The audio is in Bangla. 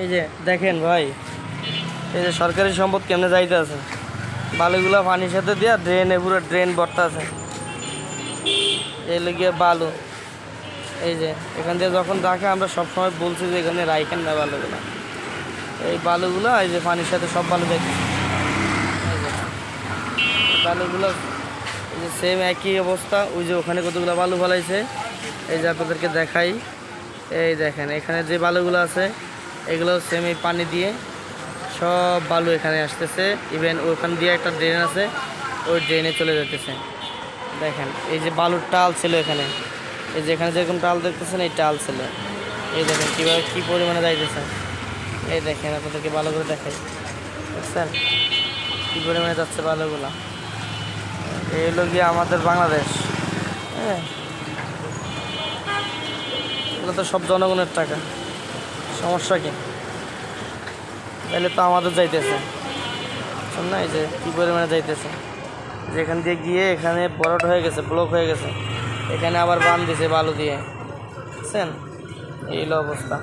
এই যে দেখেন ভাই, এই যে সরকারি সম্পদ কেমনে যাইতে আছে, বালুগুলা পানির সাথে দিয়া ড্রেনে, পুরো ড্রেন ভর্তা আছে। এই গিয়ে বালু, এই যে এখান দিয়ে যখন রাখে আমরা সবসময় বলছি যে এখানে রাইখেন না বালুগুলা। এই বালুগুলো এই যে পানির সাথে সব বালু যাইতেছে। এই যে বালুগুলো এই যে সেম একই অবস্থা। ওই যে ওখানে কতগুলো বালু ফলাইছে, এই যে আপনাদেরকে দেখাই। এই দেখেন এখানে যে বালুগুলো আছে এগুলো সেম এই পানি দিয়ে সব বালু এখানে আসতেছে। ইভেন ওখান দিয়ে একটা ড্রেন আছে, ওই ড্রেনে চলে যেতেছে। দেখেন এই যে বালুর টাল ছিল এখানে, এই যে এখানে যেরকম টাল দেখতেছেন এই টাল ছিল। এই দেখেন কীভাবে কী পরিমাণে যাইতেছে। এই দেখেন আপনাদেরকে ভালো করে দেখাই, বুঝছেন কী পরিমাণে যাচ্ছে বালুগুলা। এই হলো গিয়ে আমাদের বাংলাদেশ। হ্যাঁ, এগুলো তো সব জনগণের টাকা, সমস্যা কি? তাহলে তো আমাদের যাইতেছে, বুঝছেন না? এই যে কী পরিমাণে যাইতেছে, যেখান দিয়ে গিয়ে এখানে বরট হয়ে গেছে, ব্লক হয়ে গেছে, এখানে আবার বাঁধ দিছে বালু দিয়ে, বুঝছেন? এই হলো অবস্থা।